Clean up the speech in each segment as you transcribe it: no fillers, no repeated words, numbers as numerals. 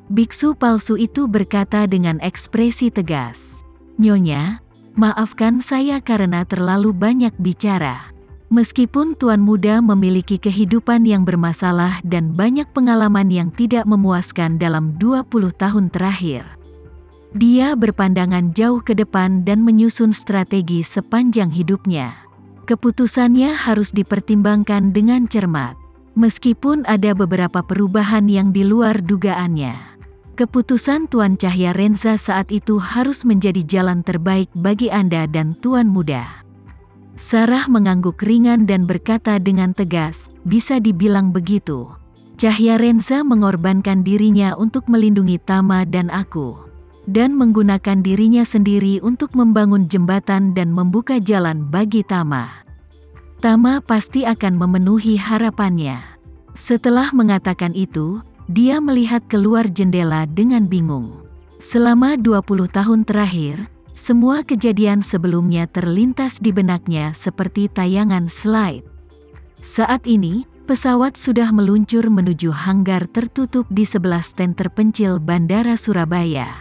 Biksu palsu itu berkata dengan ekspresi tegas. "Nyonya, maafkan saya karena terlalu banyak bicara. Meskipun Tuan Muda memiliki kehidupan yang bermasalah dan banyak pengalaman yang tidak memuaskan dalam 20 tahun terakhir. Dia berpandangan jauh ke depan dan menyusun strategi sepanjang hidupnya. Keputusannya harus dipertimbangkan dengan cermat. Meskipun ada beberapa perubahan yang di luar dugaannya. Keputusan Tuan Cahyarenza saat itu harus menjadi jalan terbaik bagi Anda dan Tuan Muda." Sarah mengangguk ringan dan berkata dengan tegas, "Bisa dibilang begitu. Cahyarenza mengorbankan dirinya untuk melindungi Tama dan aku. Dan menggunakan dirinya sendiri untuk membangun jembatan dan membuka jalan bagi Tama. Tama pasti akan memenuhi harapannya." Setelah mengatakan itu, dia melihat keluar jendela dengan bingung. Selama 20 tahun terakhir, semua kejadian sebelumnya terlintas di benaknya seperti tayangan slide. Saat ini, pesawat sudah meluncur menuju hanggar tertutup di sebelah stand terpencil Bandara Surabaya.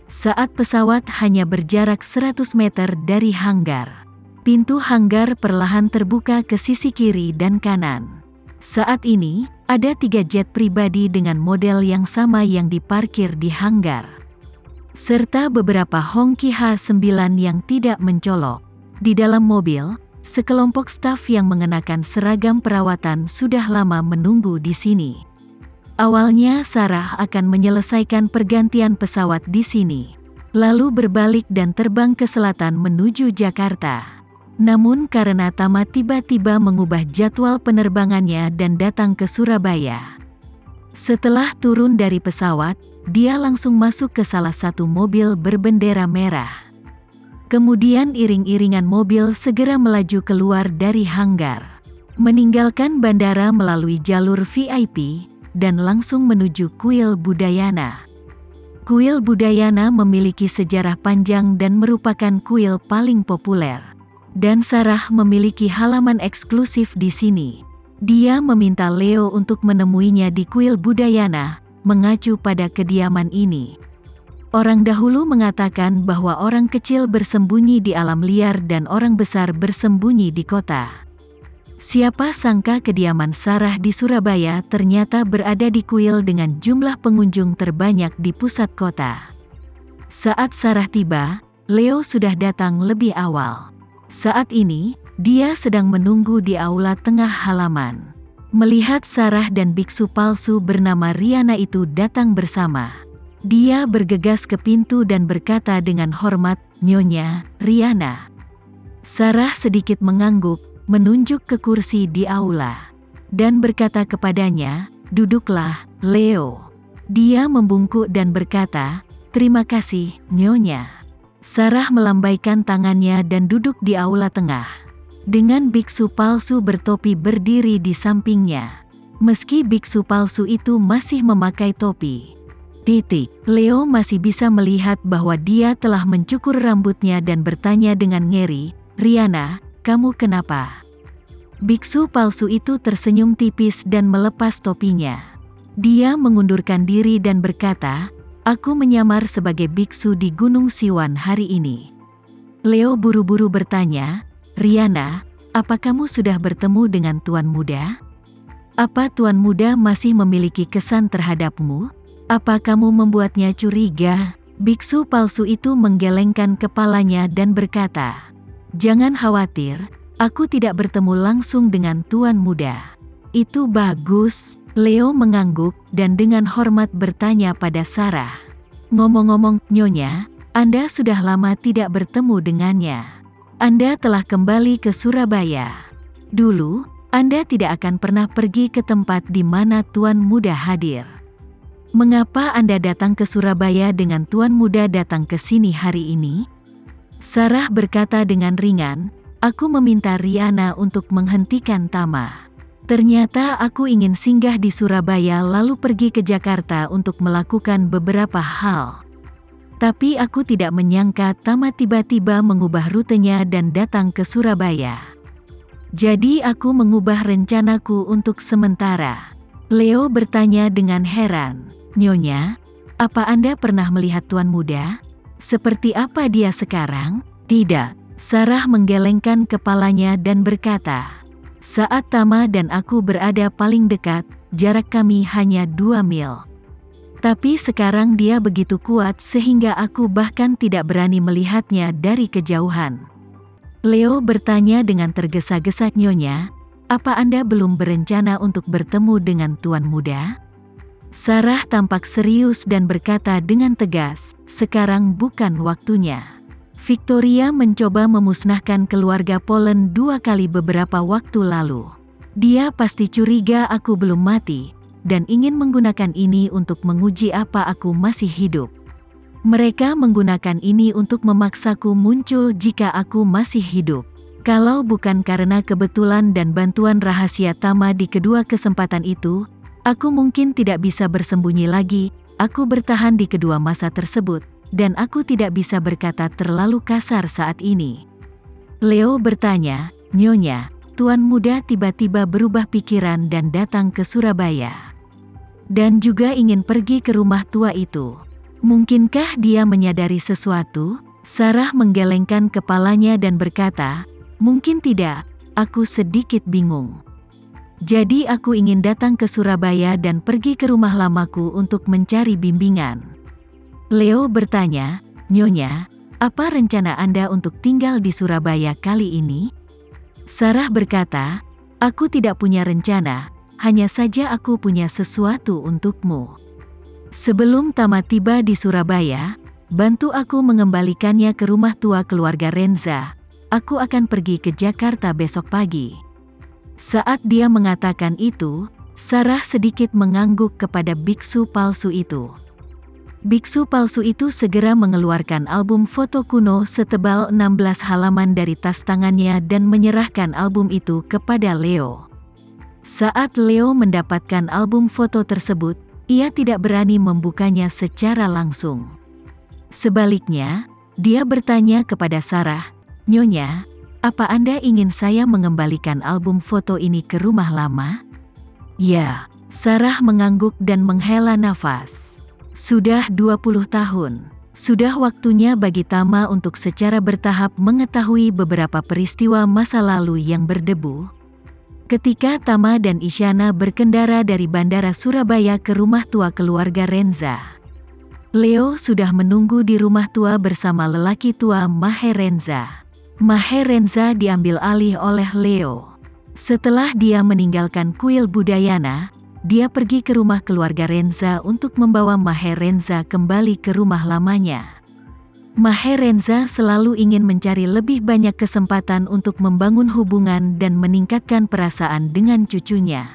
Saat pesawat hanya berjarak 100 meter dari hanggar, pintu hanggar perlahan terbuka ke sisi kiri dan kanan. Saat ini, ada 3 jet pribadi dengan model yang sama yang diparkir di hanggar, serta beberapa Hongqi H9 yang tidak mencolok. Di dalam mobil, sekelompok staf yang mengenakan seragam perawatan sudah lama menunggu di sini. Awalnya Sarah akan menyelesaikan pergantian pesawat di sini, lalu berbalik dan terbang ke selatan menuju Jakarta. Namun karena Tama tiba-tiba mengubah jadwal penerbangannya dan datang ke Surabaya. Setelah turun dari pesawat, dia langsung masuk ke salah satu mobil berbendera merah. Kemudian iring-iringan mobil segera melaju keluar dari hanggar, meninggalkan bandara melalui jalur VIP, dan langsung menuju Kuil Budayana. Kuil Budayana memiliki sejarah panjang dan merupakan kuil paling populer. Dan Sarah memiliki halaman eksklusif di sini. Dia meminta Leo untuk menemuinya di Kuil Budayana, mengacu pada kediaman ini. Orang dahulu mengatakan bahwa orang kecil bersembunyi di alam liar dan orang besar bersembunyi di kota. Siapa sangka kediaman Sarah di Surabaya ternyata berada di kuil dengan jumlah pengunjung terbanyak di pusat kota. Saat Sarah tiba, Leo sudah datang lebih awal. Saat ini, dia sedang menunggu di aula tengah halaman. Melihat Sarah dan biksu palsu bernama Riana itu datang bersama, dia bergegas ke pintu dan berkata dengan hormat, "Nyonya, Riana." Sarah sedikit mengangguk, menunjuk ke kursi di aula, dan berkata kepadanya, "Duduklah, Leo." Dia membungkuk dan berkata, "Terima kasih, Nyonya." Sarah melambaikan tangannya dan duduk di aula tengah, dengan biksu palsu bertopi berdiri di sampingnya. Meski biksu palsu itu masih memakai topi, Leo masih bisa melihat bahwa dia telah mencukur rambutnya dan bertanya dengan ngeri, "Riana, kamu kenapa?" Biksu palsu itu tersenyum tipis dan melepas topinya. Dia mengundurkan diri dan berkata, "Aku menyamar sebagai biksu di Gunung Siwan hari ini." Leo buru-buru bertanya, "Riana, apa kamu sudah bertemu dengan Tuan Muda? Apa Tuan Muda masih memiliki kesan terhadapmu? Apa kamu membuatnya curiga?" Biksu palsu itu menggelengkan kepalanya dan berkata, "Jangan khawatir, aku tidak bertemu langsung dengan Tuan Muda." "Itu bagus." Leo mengangguk dan dengan hormat bertanya pada Sarah, "Ngomong-ngomong, Nyonya, Anda sudah lama tidak bertemu dengannya. Anda telah kembali ke Surabaya. Dulu, Anda tidak akan pernah pergi ke tempat di mana Tuan Muda hadir. Mengapa Anda datang ke Surabaya dengan Tuan Muda datang ke sini hari ini?" Sarah berkata dengan ringan, "Aku meminta Riana untuk menghentikan Tama. Ternyata aku ingin singgah di Surabaya lalu pergi ke Jakarta untuk melakukan beberapa hal. Tapi aku tidak menyangka Tama tiba-tiba mengubah rutenya dan datang ke Surabaya. Jadi aku mengubah rencanaku untuk sementara." Leo bertanya dengan heran, Nyonya, apa Anda pernah melihat Tuan Muda? Seperti apa dia sekarang? Tidak. Sarah menggelengkan kepalanya dan berkata, saat Tama dan aku berada paling dekat, jarak kami hanya 2 mil. Tapi sekarang dia begitu kuat sehingga aku bahkan tidak berani melihatnya dari kejauhan. Leo bertanya dengan tergesa-gesa, Nyonya, apa Anda belum berencana untuk bertemu dengan Tuan Muda? Sarah tampak serius dan berkata dengan tegas, sekarang bukan waktunya. Victoria mencoba memusnahkan keluarga Polen 2 kali beberapa waktu lalu. Dia pasti curiga aku belum mati, dan ingin menggunakan ini untuk menguji apa aku masih hidup. Mereka menggunakan ini untuk memaksaku muncul jika aku masih hidup. Kalau bukan karena kebetulan dan bantuan rahasia Tama di kedua kesempatan itu, aku mungkin tidak bisa bersembunyi lagi. Aku bertahan di kedua masa tersebut, dan aku tidak bisa berkata terlalu kasar saat ini. Leo bertanya, Nyonya, Tuan Muda tiba-tiba berubah pikiran dan datang ke Surabaya. Dan juga ingin pergi ke rumah tua itu. Mungkinkah dia menyadari sesuatu? Sarah menggelengkan kepalanya dan berkata, mungkin tidak, aku sedikit bingung. Jadi aku ingin datang ke Surabaya dan pergi ke rumah lamaku untuk mencari bimbingan. Leo bertanya, Nyonya, apa rencana Anda untuk tinggal di Surabaya kali ini? Sarah berkata, aku tidak punya rencana, hanya saja aku punya sesuatu untukmu. Sebelum Tama tiba di Surabaya, bantu aku mengembalikannya ke rumah tua keluarga Renza. Aku akan pergi ke Jakarta besok pagi. Saat dia mengatakan itu, Sarah sedikit mengangguk kepada biksu palsu itu. Biksu palsu itu segera mengeluarkan album foto kuno setebal 16 halaman dari tas tangannya dan menyerahkan album itu kepada Leo. Saat Leo mendapatkan album foto tersebut, ia tidak berani membukanya secara langsung. Sebaliknya, dia bertanya kepada Sarah, Nyonya, apa Anda ingin saya mengembalikan album foto ini ke rumah lama? Ya, Sarah mengangguk dan menghela nafas. Sudah 20 tahun. Sudah waktunya bagi Tama untuk secara bertahap mengetahui beberapa peristiwa masa lalu yang berdebu. Ketika Tama dan Isyana berkendara dari Bandara Surabaya ke rumah tua keluarga Renza, Leo sudah menunggu di rumah tua bersama lelaki tua Maher Renza. Maher Renza diambil alih oleh Leo. Setelah dia meninggalkan kuil Budayana, dia pergi ke rumah keluarga Renza untuk membawa Maher Renza kembali ke rumah lamanya. Maher Renza selalu ingin mencari lebih banyak kesempatan untuk membangun hubungan dan meningkatkan perasaan dengan cucunya.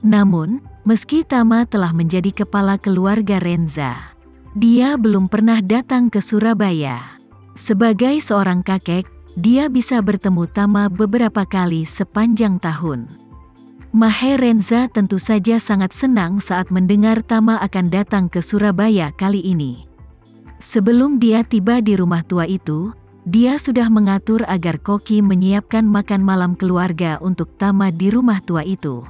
Namun, meski Tama telah menjadi kepala keluarga Renza, dia belum pernah datang ke Surabaya. Sebagai seorang kakek, dia bisa bertemu Tama beberapa kali sepanjang tahun. Maher Renza tentu saja sangat senang saat mendengar Tama akan datang ke Surabaya kali ini. Sebelum dia tiba di rumah tua itu, dia sudah mengatur agar koki menyiapkan makan malam keluarga untuk Tama di rumah tua itu.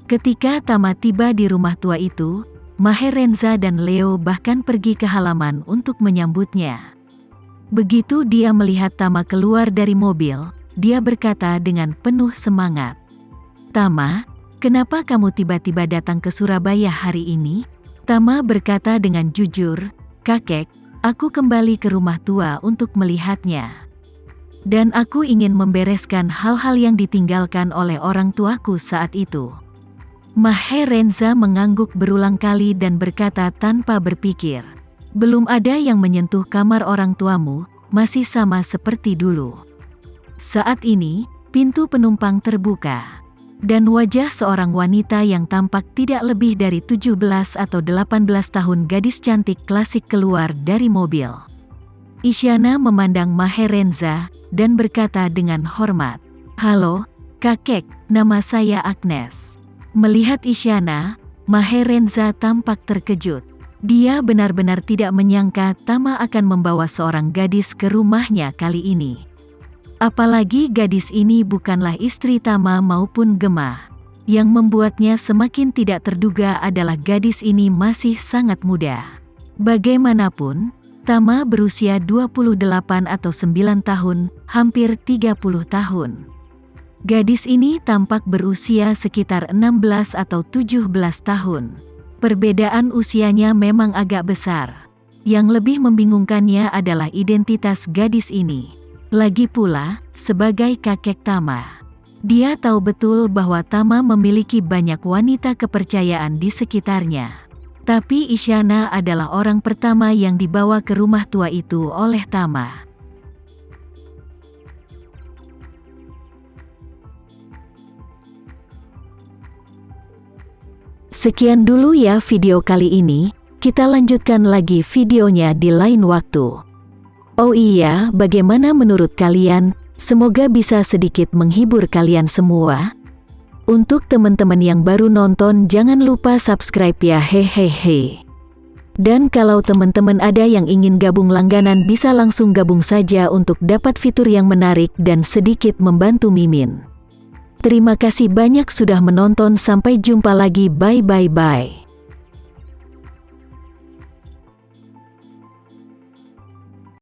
Ketika Tama tiba di rumah tua itu, Maher Renza dan Leo bahkan pergi ke halaman untuk menyambutnya. Begitu dia melihat Tama keluar dari mobil, dia berkata dengan penuh semangat, Tama, kenapa kamu tiba-tiba datang ke Surabaya hari ini? Tama berkata dengan jujur, Kakek, aku kembali ke rumah tua untuk melihatnya. Dan aku ingin membereskan hal-hal yang ditinggalkan oleh orang tuaku saat itu. Maher Renza mengangguk berulang kali dan berkata tanpa berpikir, belum ada yang menyentuh kamar orang tuamu, masih sama seperti dulu. Saat ini, pintu penumpang terbuka. Dan wajah seorang wanita yang tampak tidak lebih dari 17 atau 18 tahun gadis cantik klasik keluar dari mobil. Isyana memandang Maher Renza, dan berkata dengan hormat, Halo, kakek, nama saya Agnes. Melihat Isyana, Maher Renza tampak terkejut. Dia benar-benar tidak menyangka Tama akan membawa seorang gadis ke rumahnya kali ini. Apalagi gadis ini bukanlah istri Tama maupun Gemma. Yang membuatnya semakin tidak terduga adalah gadis ini masih sangat muda. Bagaimanapun, Tama berusia 28 atau 9 tahun, hampir 30 tahun. Gadis ini tampak berusia sekitar 16 atau 17 tahun. Perbedaan usianya memang agak besar. Yang lebih membingungkannya adalah identitas gadis ini. Lagi pula, sebagai kakek Tama, dia tahu betul bahwa Tama memiliki banyak wanita kepercayaan di sekitarnya. Tapi Isyana adalah orang pertama yang dibawa ke rumah tua itu oleh Tama. Sekian dulu ya video kali ini, kita lanjutkan lagi videonya di lain waktu. Oh iya, bagaimana menurut kalian? Semoga bisa sedikit menghibur kalian semua. Untuk teman-teman yang baru nonton, jangan lupa subscribe ya, hehehe. Dan kalau teman-teman ada yang ingin gabung langganan, bisa langsung gabung saja untuk dapat fitur yang menarik dan sedikit membantu Mimin. Terima kasih banyak sudah menonton, sampai jumpa lagi, bye.